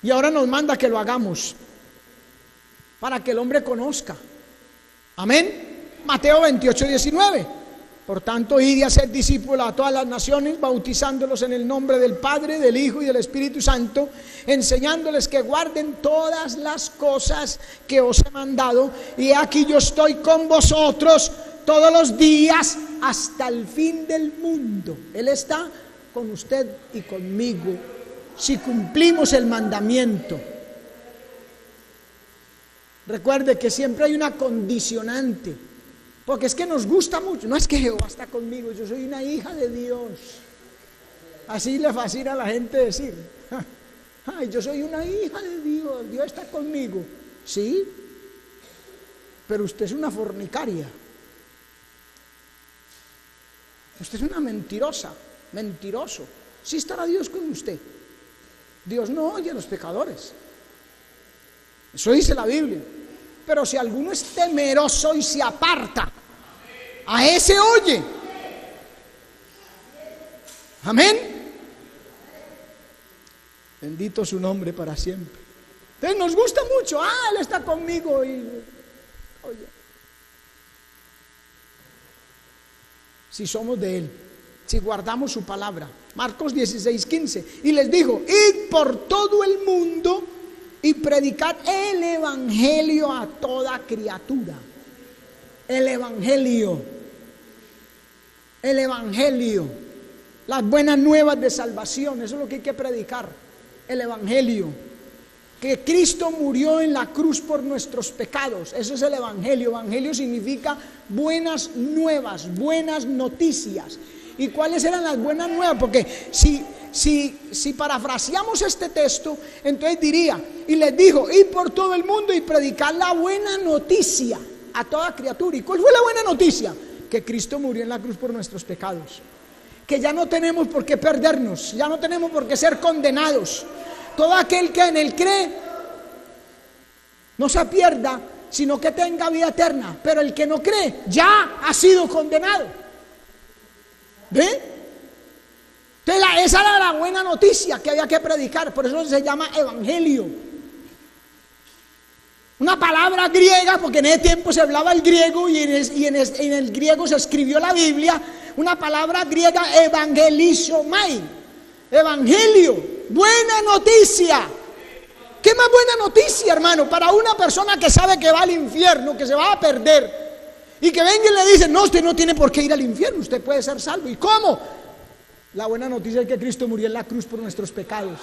Y ahora nos manda que lo hagamos para que el hombre conozca. Amén. Mateo 28:19. Por tanto, id y haced discípulos a todas las naciones, bautizándolos en el nombre del Padre, del Hijo y del Espíritu Santo, enseñándoles que guarden todas las cosas que os he mandado. Y aquí yo estoy con vosotros todos los días hasta el fin del mundo. Él está con usted y conmigo si cumplimos el mandamiento. Recuerde que siempre hay una condicionante, porque es que nos gusta mucho. No es que Jehová está conmigo, yo soy una hija de Dios. Así le fascina a la gente decir: ay, yo soy una hija de Dios, Dios está conmigo. Sí, pero usted es una fornicaria. Usted es una mentirosa, mentiroso. Sí estará Dios con usted. Dios no oye a los pecadores. Eso dice la Biblia. Pero si alguno es temeroso y se aparta, a ese oye. Amén. Bendito su nombre para siempre. Entonces nos gusta mucho. Él está conmigo y oye. Si somos de Él, si guardamos su palabra. Marcos 16:15. Y les dijo: id por todo el mundo y predicad el evangelio a toda criatura. El evangelio. El evangelio. Las buenas nuevas de salvación. Eso es lo que hay que predicar. El evangelio. Que Cristo murió en la cruz por nuestros pecados. Eso es el evangelio. Evangelio significa buenas nuevas, buenas noticias. ¿Y cuáles eran las buenas nuevas? Porque si parafraseamos este texto, entonces diría: y les dijo, id por todo el mundo y predicad la buena noticia a toda criatura. ¿Y cuál fue la buena noticia? Que Cristo murió en la cruz por nuestros pecados. Que ya no tenemos por qué perdernos, ya no tenemos por qué ser condenados. Todo aquel que en Él cree no se pierda, sino que tenga vida eterna. Pero el que no cree ya ha sido condenado. ¿Ve? Entonces esa era la buena noticia que había que predicar. Por eso se llama evangelio. Una palabra griega, porque en ese tiempo se hablaba el griego y en el griego se escribió la Biblia. Una palabra griega, evangelizomai, evangelio, buena noticia. ¿Qué más buena noticia, hermano? Para una persona que sabe que va al infierno, que se va a perder, y que venga y le dice: no, usted no tiene por qué ir al infierno, usted puede ser salvo. ¿Y cómo? La buena noticia es que Cristo murió en la cruz por nuestros pecados.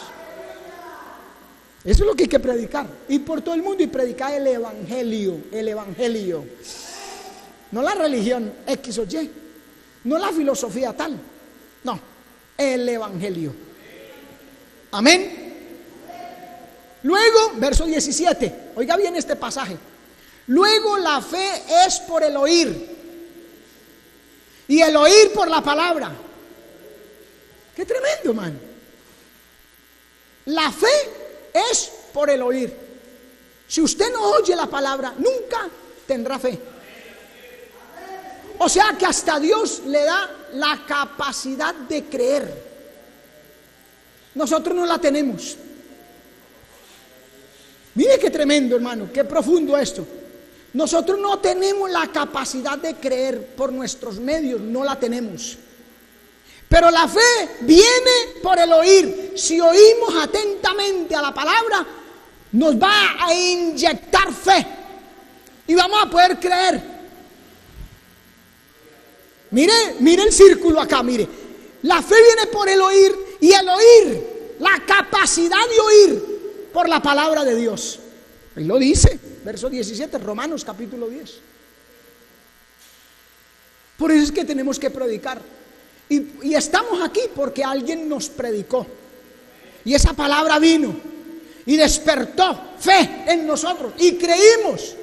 Eso es lo que hay que predicar. Ir por todo el mundo y predicar el evangelio. El evangelio. No la religión X o Y. No la filosofía tal. No, el evangelio. Amén. Luego, verso 17. Oiga bien este pasaje. Luego la fe es por el oír. Y el oír por la palabra. Qué tremendo, hermano. La fe es por el oír. Si usted no oye la palabra, nunca tendrá fe. O sea que hasta Dios le da la capacidad de creer. Nosotros no la tenemos. Mire qué tremendo, hermano, qué profundo esto. Nosotros no tenemos la capacidad de creer por nuestros medios, no la tenemos. Pero la fe viene por el oír. Si oímos atentamente a la palabra, nos va a inyectar fe y vamos a poder creer. Mire el círculo acá, mire. La fe viene por el oír, y el oír, la capacidad de oír por la palabra de Dios. Ahí lo dice, verso 17, Romanos capítulo 10. Por eso es que tenemos que predicar. Y estamos aquí porque alguien nos predicó. Y esa palabra vino y despertó fe en nosotros y creímos.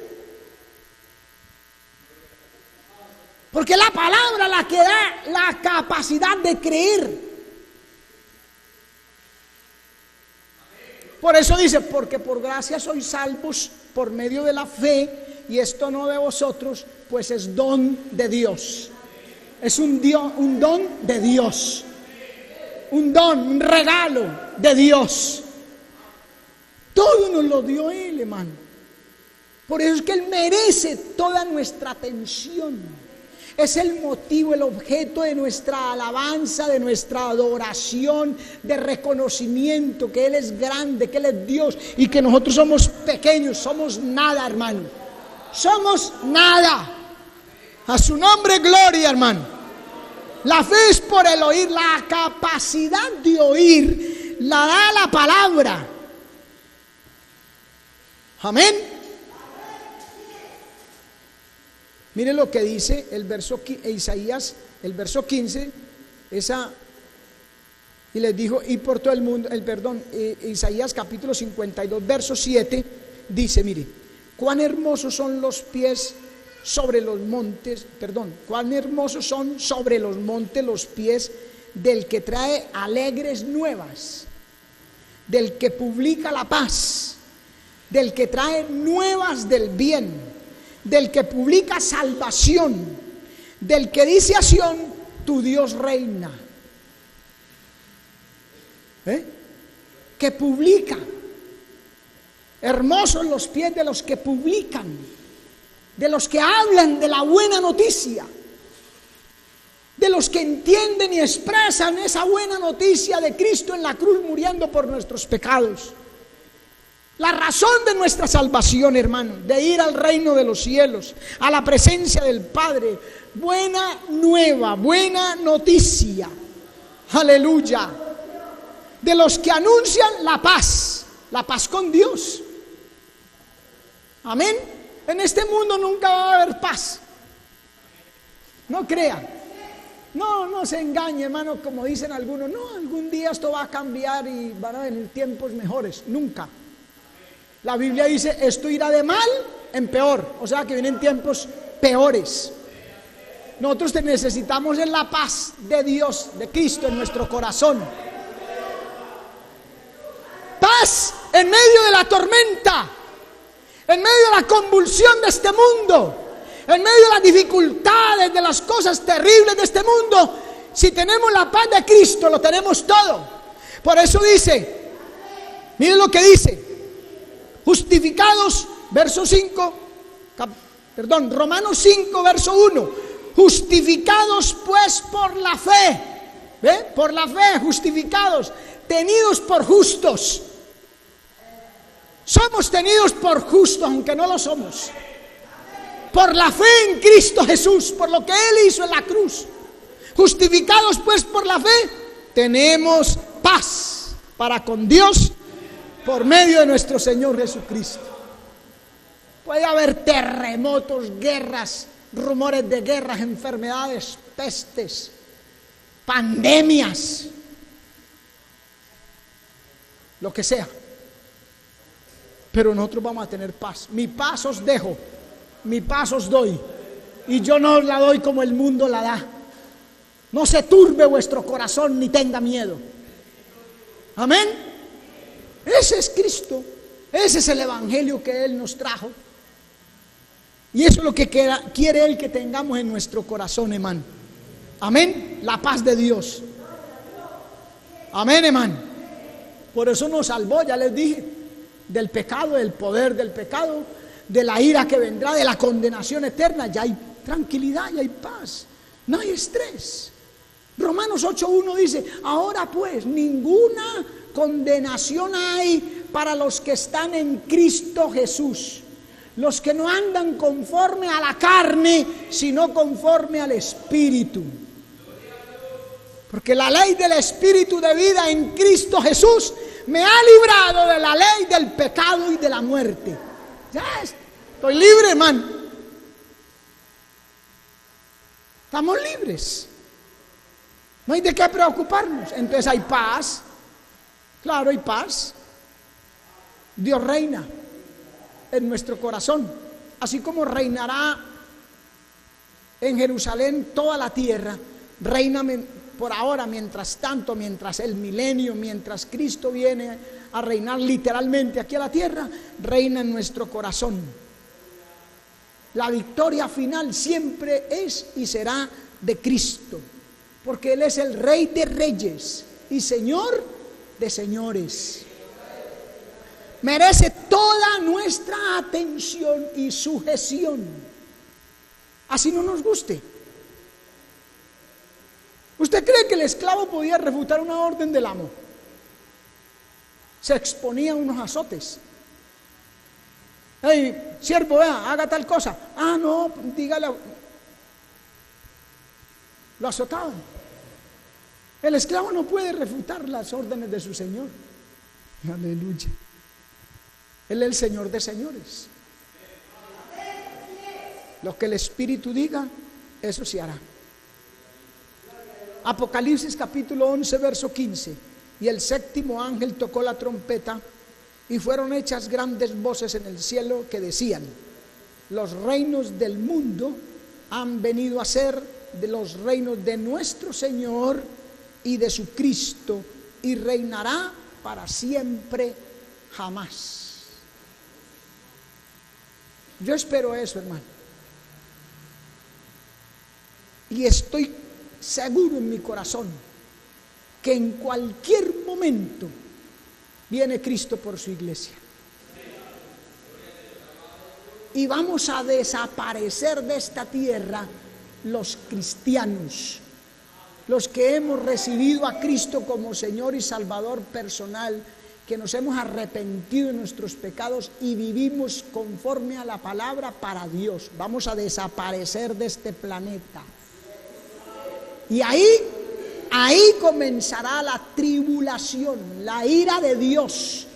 Porque la palabra la que da la capacidad de creer. Por eso dice: porque por gracia sois salvos por medio de la fe, y esto no de vosotros, pues es don de Dios. Es un don de Dios. Un don, un regalo de Dios. Todo nos lo dio Él, hermano. Por eso es que Él merece toda nuestra atención. Es el motivo, el objeto de nuestra alabanza, de nuestra adoración, de reconocimiento que Él es grande, que Él es Dios y que nosotros somos pequeños, somos nada, hermano. Somos nada. A su nombre, gloria, hermano. La fe es por el oír. La capacidad de oír la da la palabra. Amén. Mire lo que dice el verso Isaías, el verso 15, y les dijo: y por todo el mundo, Isaías capítulo 52, verso 7, dice: mire, cuán hermosos son los pies sobre los montes, cuán hermosos son sobre los montes los pies del que trae alegres nuevas, del que publica la paz, del que trae nuevas del bien, del que publica salvación, del que dice a Sión, tu Dios reina. Que publica. Hermosos los pies de los que publican, de los que hablan de la buena noticia, de los que entienden y expresan esa buena noticia de Cristo en la cruz muriendo por nuestros pecados. La razón de nuestra salvación, hermano, de ir al reino de los cielos, a la presencia del Padre. Buena nueva, buena noticia. Aleluya. De los que anuncian la paz con Dios. Amén. En este mundo nunca va a haber paz. No crea. No se engañe, hermano, como dicen algunos. No, algún día esto va a cambiar y van a venir tiempos mejores. Nunca. La Biblia dice, esto irá de mal en peor. O sea que vienen tiempos peores. Nosotros necesitamos en la paz de Dios, de Cristo en nuestro corazón. Paz en medio de la tormenta, en medio de la convulsión de este mundo, en medio de las dificultades, de las cosas terribles de este mundo. Si tenemos la paz de Cristo, lo tenemos todo. Por eso dice, miren lo que dice, justificados, Romanos 5, verso 1, justificados pues por la fe, por la fe, justificados, tenidos por justos. Somos tenidos por justos, aunque no lo somos. Por la fe en Cristo Jesús, por lo que Él hizo en la cruz. Justificados pues por la fe, tenemos paz para con Dios por medio de nuestro Señor Jesucristo. Puede haber terremotos, guerras, rumores de guerras, enfermedades, pestes, pandemias, lo que sea. Pero nosotros vamos a tener paz. Mi paz os dejo, mi paz os doy, y yo no os la doy como el mundo la da. No se turbe vuestro corazón ni tenga miedo. Amén. Ese es Cristo, ese es el evangelio que Él nos trajo, y eso es lo que quiere Él que tengamos en nuestro corazón, hermano. Amén. La paz de Dios. Amén, hermano. Por eso nos salvó, ya les dije, del pecado, del poder del pecado, de la ira que vendrá, de la condenación eterna. Ya hay tranquilidad, ya hay paz, no hay estrés. Romanos 8:1 dice, ahora pues ninguna condenación hay para los que están en Cristo Jesús, los que no andan conforme a la carne, sino conforme al Espíritu. Porque la ley del Espíritu de vida en Cristo Jesús me ha librado de la ley del pecado y de la muerte. Ya estoy libre, hermano. Estamos libres. No hay de qué preocuparnos. Entonces hay paz. Claro, hay paz. Dios reina en nuestro corazón. Así como reinará en Jerusalén toda la tierra, reina por ahora, mientras tanto, mientras el milenio, mientras Cristo viene a reinar literalmente aquí a la tierra, reina en nuestro corazón. La victoria final siempre es y será de Cristo, porque Él es el Rey de reyes y Señor de señores. Merece toda nuestra atención y sujeción, así no nos guste. ¿Usted cree que el esclavo podía refutar una orden del amo? Se exponía a unos azotes. Hey, siervo, vea, haga tal cosa. Ah, no, dígale. Lo azotaban. El esclavo no puede refutar las órdenes de su señor. Aleluya. Él es el Señor de señores. Lo que el Espíritu diga, eso se hará. Apocalipsis capítulo 11, verso 15. Y el séptimo ángel tocó la trompeta, y fueron hechas grandes voces en el cielo que decían: los reinos del mundo han venido a ser de los reinos de nuestro Señor y de su Cristo, y reinará para siempre jamás. Yo espero eso, hermano, y estoy seguro en mi corazón que en cualquier momento viene Cristo por su iglesia. Y vamos a desaparecer de esta tierra los cristianos, los que hemos recibido a Cristo como Señor y Salvador personal, que nos hemos arrepentido de nuestros pecados y vivimos conforme a la palabra para Dios. Vamos a desaparecer de este planeta. Y ahí comenzará la tribulación, la ira de Dios,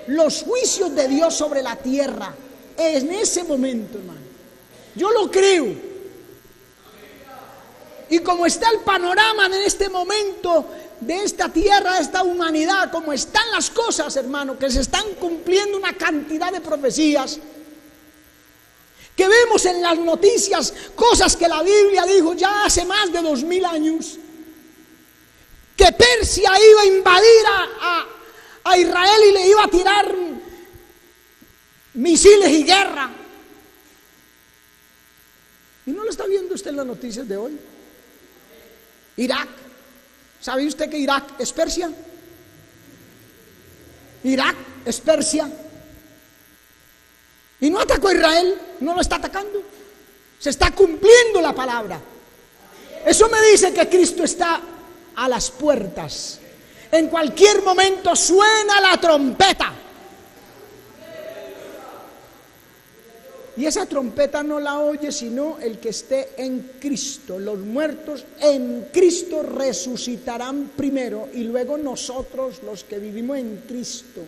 los juicios de Dios sobre la tierra. En ese momento, hermano, yo lo creo. Y como está el panorama en este momento de esta tierra, de esta humanidad, como están las cosas, hermano, que se están cumpliendo una cantidad de profecías, que vemos en las noticias cosas que la Biblia dijo ya hace más de 2000 años, que Persia iba a invadir a Israel y le iba a tirar misiles y guerra. ¿Y no lo está viendo usted en las noticias de hoy? Irak. ¿Sabe usted que Irak es Persia? Irak es Persia. Y no atacó a Israel, no lo está atacando. Se está cumpliendo la palabra. Eso me dice que Cristo está a las puertas. En cualquier momento suena la trompeta. Y esa trompeta no la oye sino el que esté en Cristo. Los muertos en Cristo resucitarán primero, y luego nosotros, los que vivimos en Cristo,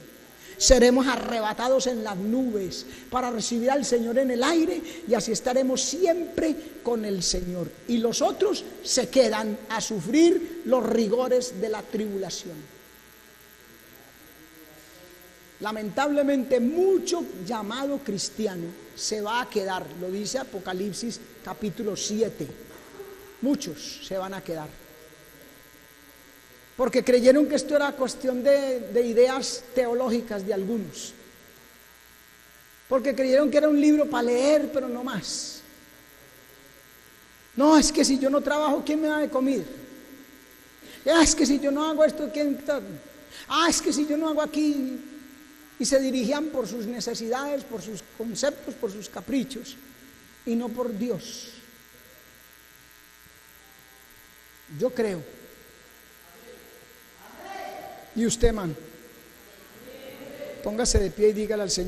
seremos arrebatados en las nubes para recibir al Señor en el aire, y así estaremos siempre con el Señor. Y los otros se quedan a sufrir los rigores de la tribulación. Lamentablemente mucho llamado cristiano se va a quedar, lo dice Apocalipsis capítulo 7, muchos se van a quedar, porque creyeron que esto era cuestión de ideas teológicas de algunos, porque creyeron que era un libro para leer, pero no más. No, es que si yo no trabajo, ¿quién me da de comer? Es que si yo no hago esto, ¿quién? Es que si yo no hago aquí. Y se dirigían por sus necesidades, por sus conceptos, por sus caprichos, y no por Dios. Yo creo. Y usted, man, póngase de pie y dígale al Señor.